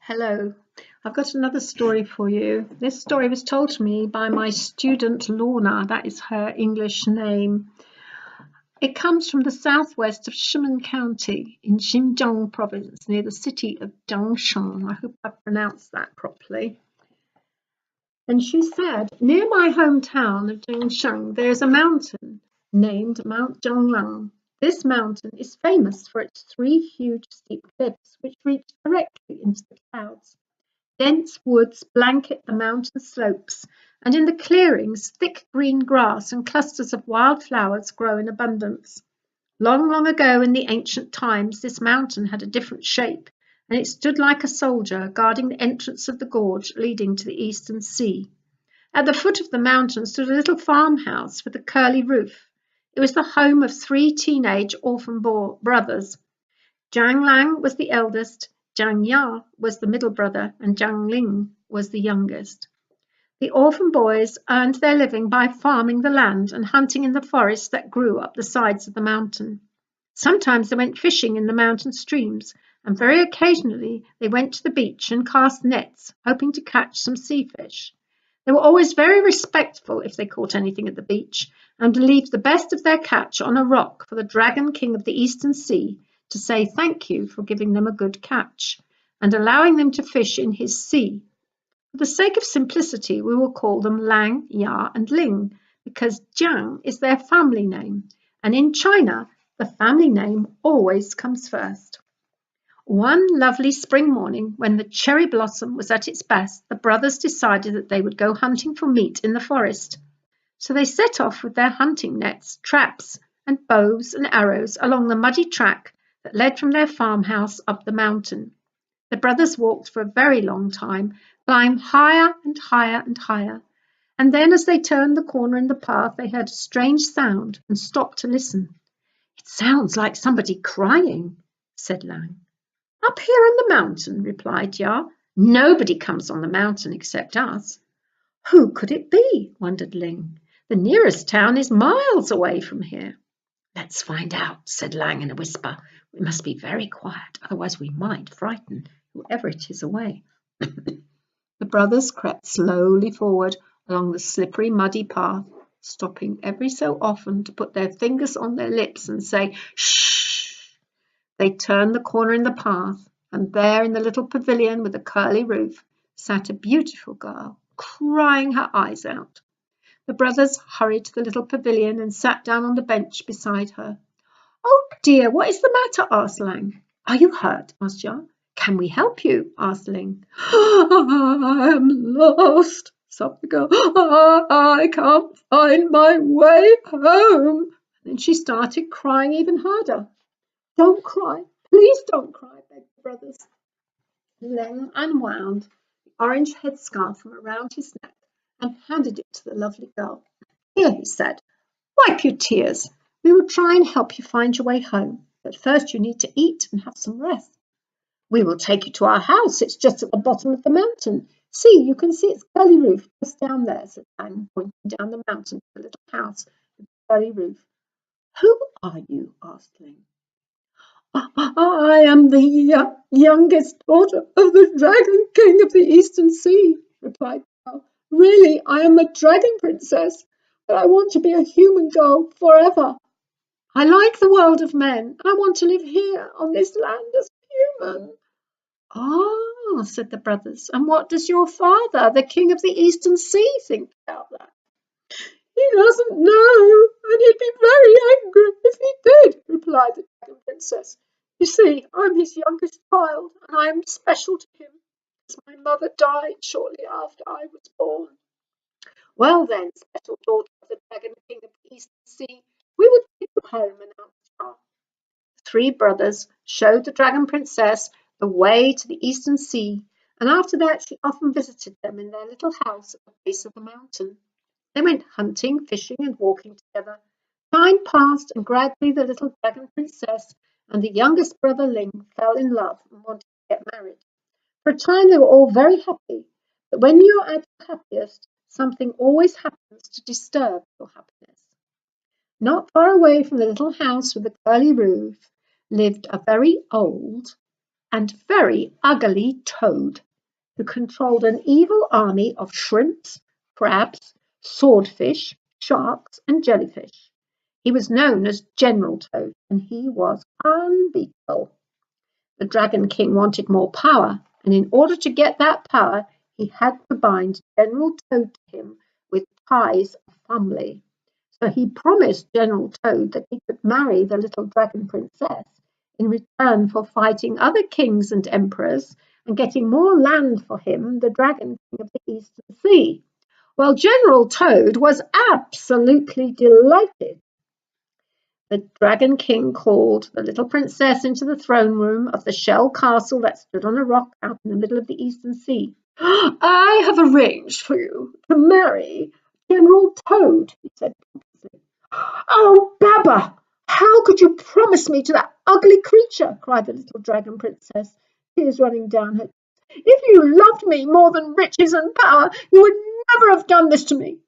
Hello, I've got another story for you. This story was told to me by my student Lorna, that is her English name. It comes from the southwest of Shimen County in Xinjiang province near the city of Jiangshan. I hope I pronounced that properly. And she said, near my hometown of Jiangshan, there is a mountain named Mount Jianglang. This mountain is famous for its three huge steep cliffs which reach directly into the clouds. Dense woods blanket the mountain slopes, and in the clearings, thick green grass and clusters of wild flowers grow in abundance. Long, long ago in the ancient times, this mountain had a different shape, and it stood like a soldier guarding the entrance of the gorge leading to the eastern sea. At the foot of the mountain stood a little farmhouse with a curly roof. It was the home of three teenage orphan brothers. Jiang Lang was the eldest, Jiang Ya was the middle brother, and Jiang Ling was the youngest. The orphan boys earned their living by farming the land and hunting in the forests that grew up the sides of the mountain. Sometimes they went fishing in the mountain streams, and very occasionally they went to the beach and cast nets, hoping to catch some sea fish. They were always very respectful if they caught anything at the beach, and believed the best of their catch on a rock for the Dragon King of the Eastern Sea to say thank you for giving them a good catch, and allowing them to fish in his sea. For the sake of simplicity, we will call them Lang, Ya, and Ling, because Jiang is their family name, and in China, the family name always comes first. One lovely spring morning, when the cherry blossom was at its best, the brothers decided that they would go hunting for meat in the forest. So they set off with their hunting nets, traps, and bows and arrows along the muddy track that led from their farmhouse up the mountain. The brothers walked for a very long time, climbed higher and higher and higher, and then as they turned the corner in the path, they heard a strange sound and stopped to listen. "It sounds like somebody crying," said Lang. "Up here on the mountain," replied Ya. "Nobody comes on the mountain except us." "Who could it be?" wondered Ling. "The nearest town is miles away from here." "Let's find out," said Lang in a whisper. "We must be very quiet, otherwise we might frighten whoever it is away." The brothers crept slowly forward along the slippery, muddy path, stopping every so often to put their fingers on their lips and say, "Shh!" They turned the corner in the path, and there in the little pavilion with the curly roof sat a beautiful girl, crying her eyes out. The brothers hurried to the little pavilion and sat down on the bench beside her. "Oh dear, what is the matter?" asked Lang. "Are you hurt?" asked Jan. "Can we help you?" asked Ling. "I am lost," sobbed the girl. "I can't find my way home." And then she started crying even harder. "Don't cry, please don't cry," begged the brothers. Ling unwound the orange headscarf from around his neck and handed it to the lovely girl. "Here," he said, "wipe your tears. We will try and help you find your way home, but first you need to eat and have some rest." "We will take you to our house. It's just at the bottom of the mountain. See, you can see its curly roof just down there," said Lang, pointing down the mountain to the little house with the curly roof. "Who are you?" asked Ling. "I am the youngest daughter of the Dragon King of the Eastern Sea," replied the girl. "Really, I am a dragon princess, but I want to be a human girl forever. I like the world of men. I want to live here on this land as a human." "Ah," said the brothers, "and what does your father, the King of the Eastern Sea, think about that?" "He doesn't know, and he'd be very angry if he did," replied the Dragon Princess. "You see, I'm his youngest child, and I am special to him, because my mother died shortly after I was born." "Well then, special daughter of the Dragon King of the Eastern Sea, we will take you home," announced Jar. The three brothers showed the Dragon Princess the way to the Eastern Sea, and after that she often visited them in their little house at the base of the mountain. They went hunting, fishing, and walking together. Time passed, and gradually the little Dragon Princess and the youngest brother Ling fell in love and wanted to get married. For a time they were all very happy, but when you are at your happiest, something always happens to disturb your happiness. Not far away from the little house with the curly roof lived a very old and very ugly toad, who controlled an evil army of shrimps, crabs, swordfish, sharks, and jellyfish. He was known as General Toad, and he was unbeatable. The Dragon King wanted more power, and in order to get that power, he had to bind General Toad to him with ties of family. So he promised General Toad that he could marry the little dragon princess in return for fighting other kings and emperors and getting more land for him, the Dragon King of the Eastern Sea. Well, General Toad was absolutely delighted. The Dragon King called the little princess into the throne room of the shell castle that stood on a rock out in the middle of the Eastern Sea. "I have arranged for you to marry General Toad," he said pompously. "Oh, Baba, how could you promise me to that ugly creature?" cried the little dragon princess, tears running down her. "If you loved me more than riches and power, you would never have done this to me.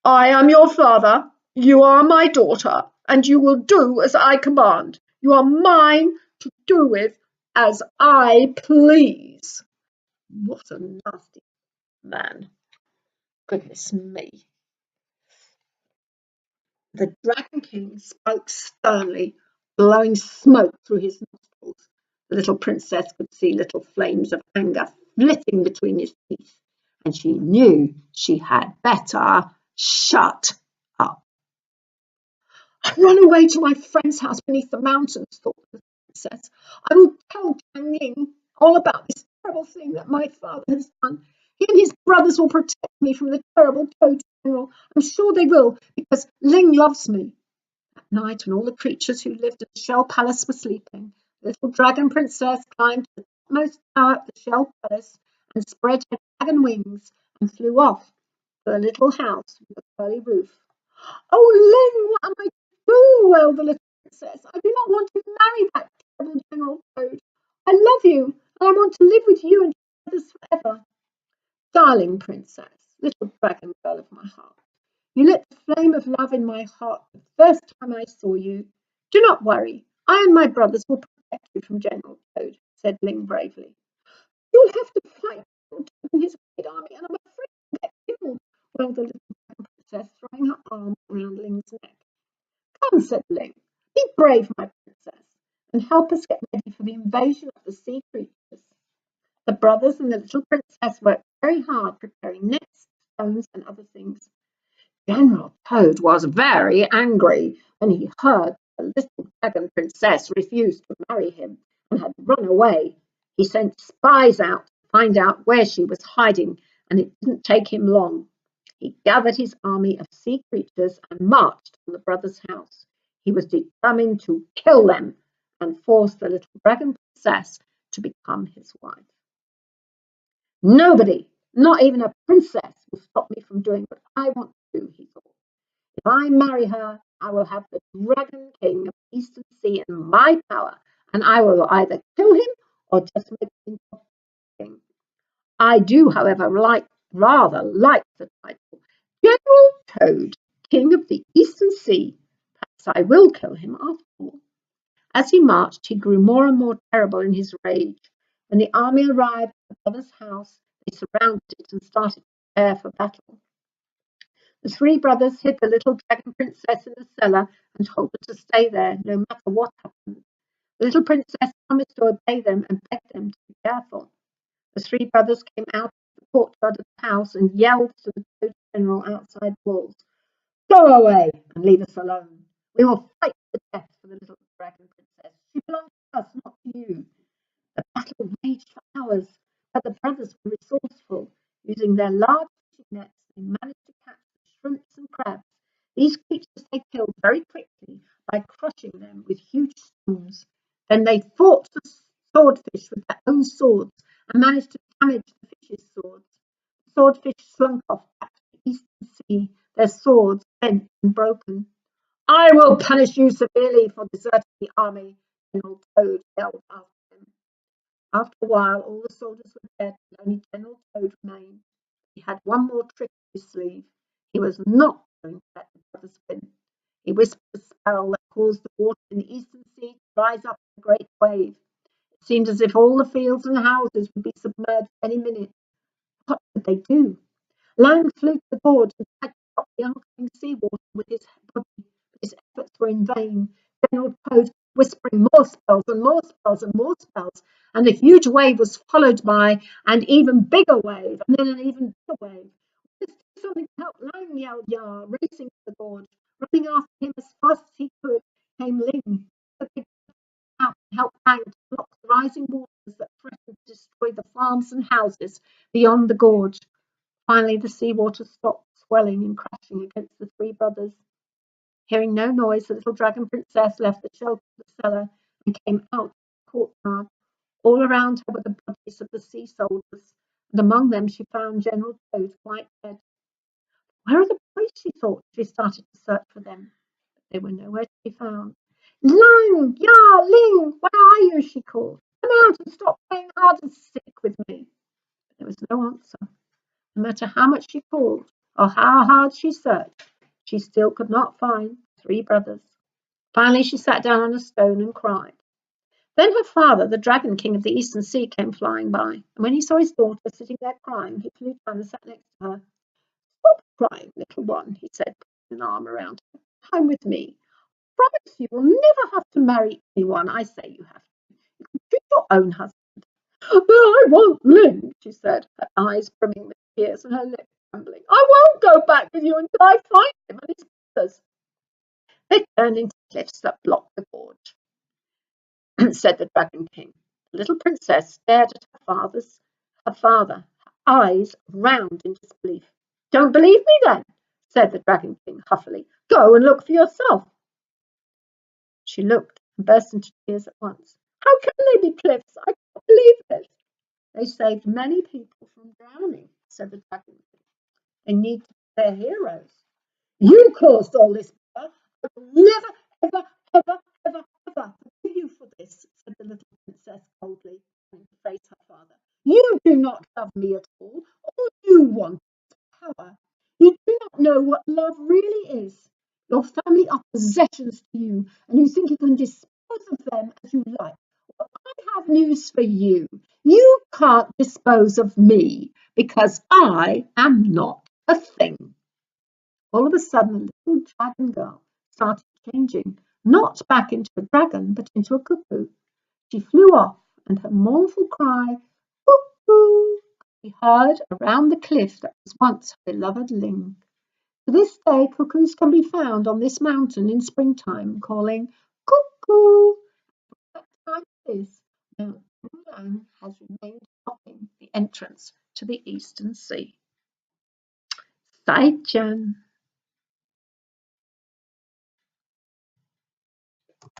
I am your father, you are my daughter, and you will do as I command. You are mine to do with as I please." What a nasty man. Goodness me. The Dragon King spoke sternly, blowing smoke through his nostrils. The little princess could see little flames of anger flitting between his teeth, and she knew she had better shut up. "I'll run away to my friend's house beneath the mountains," thought the princess. "I will tell Jiang Ling all about this terrible thing that my father has done. He and his brothers will protect me from the terrible Toad General. I'm sure they will, because Ling loves me." At night, when all the creatures who lived in the Shell Palace were sleeping, the little dragon princess climbed to the topmost tower of the Shell Palace and spread her dragon wings and flew off to the little house with the curly roof. "Oh, Ling, what am I to do?" wailed the little princess. "I do not want to marry that terrible General Toad. I love you, and I want to live with you and your brothers forever." "Darling princess, little dragon girl of my heart, you lit the flame of love in my heart the first time I saw you. Do not worry. I and my brothers will protect you from General Toad," said Ling bravely. "You'll have to fight General Toad and his great army, and I'm afraid you'll get killed," wailed the little dragon princess, throwing her arms around Ling's neck. "Come," said Ling, "be brave, my princess, and help us get ready for the invasion of the sea creatures." The brothers and the little princess worked very hard preparing nets, stones, and other things. General Toad was very angry when he heard the little dragon princess refused to marry him and had run away. He sent spies out to find out where she was hiding, and it didn't take him long. He gathered his army of sea creatures and marched on the brothers' house. He was determined to kill them and force the little dragon princess to become his wife. "Nobody, not even a princess, will stop me from doing what I want to do," he thought. "If I marry her, I will have the Dragon King of the Eastern Sea in my power, and I will either kill him or just make him king. I do, however, rather like the title General Toad, King of the Eastern Sea. Perhaps I will kill him after all." As he marched, he grew more and more terrible in his rage. When the army arrived at the brother's house, they surrounded it and started to prepare for battle. The three brothers hid the little dragon princess in the cellar and told her to stay there, no matter what happened. The little princess promised to obey them and begged them to be careful. The three brothers came out of the courtyard of the house and yelled to the Toad General outside the walls, "Go away and leave us alone. We will fight to the death for the little dragon princess. She belongs to us, not to you." The battle raged for hours, but the brothers were resourceful. Using their large fishing nets, they managed to catch the shrimps and crabs. These creatures they killed very quickly by crushing them with huge stones. Then they fought the swordfish with their own swords and managed to damage the fish's swords. The swordfish slunk off back to the Eastern Sea, their swords bent and broken. "I will punish you severely for deserting the army," General Toad yelled after them. After a while, all the soldiers were dead, and only General Toad remained. He had one more trick up his sleeve. He was not going to let the brothers win. He whispered a spell that caused the water in the Eastern Sea to rise up in a great wave. It Seemed as if all the fields and houses would be submerged any minute. What could they do? Lang flew to the gorge and tried to stop the oncoming seawater with his body, but his efforts were in vain. General Toad whispering more spells and more spells and more spells, and the huge wave was followed by an even bigger wave, and then an even bigger wave. Let's do something to help Lang, yelled Yar, racing to the gorge. Running after him as fast as he could came Ling, the big out and helped Lang to block the rising waters that threatened to destroy the farms and houses beyond the gorge. Finally, the seawater stopped swelling and crashing against the three brothers. Hearing no noise, the little dragon princess left the shelter of the cellar and came out to the courtyard. All around her were the bodies of the sea soldiers, and among them she found General Toad quite dead. Where are the boys? She thought. She started to search for them, but they were nowhere to be found. Lang, Ya, Ling, where are you? She called. Come out and stop playing hide and seek with me. But there was no answer. No matter how much she called or how hard she searched, she still could not find the three brothers. Finally, she sat down on a stone and cried. Then her father, the Dragon King of the Eastern Sea, came flying by, and when he saw his daughter sitting there crying, he flew down and sat next to her. Stop crying, little one, he said, putting an arm around her. Come with me. Promise you will never have to marry anyone I say you have to. You can choose your own husband. But I want Ling, she said, her eyes brimming with tears and her lips trembling. I won't go back with you until I find him and his brothers. They turned into cliffs that blocked the gorge, said the Dragon King. The little princess stared at her father, her eyes round in disbelief. Don't believe me then, said the Dragon King huffily. Go and look for yourself. She looked and burst into tears at once. How can they be cliffs? I can't believe it. They saved many people from drowning, said the Dragon King. They need to be their heroes. You caused all this. I will never, ever, ever, ever, ever forgive you for this, said the little princess coldly, trying to face her father. You do not love me at all. All you want is power. You do not know what love really is. Your family are possessions to you, and you think you can dispose of them as you like. Well, I have news for you. You can't dispose of me because I am not a thing. All of a sudden, the little dragon girl started changing, not back into a dragon, but into a cuckoo. She flew off, and her mournful cry, cuckoo, could be heard around the cliff that was once her beloved Ling. To this day, cuckoos can be found on this mountain in springtime, calling cuckoo. That time is Mount Wulang has remained blocking the entrance to the Eastern Sea. 再见。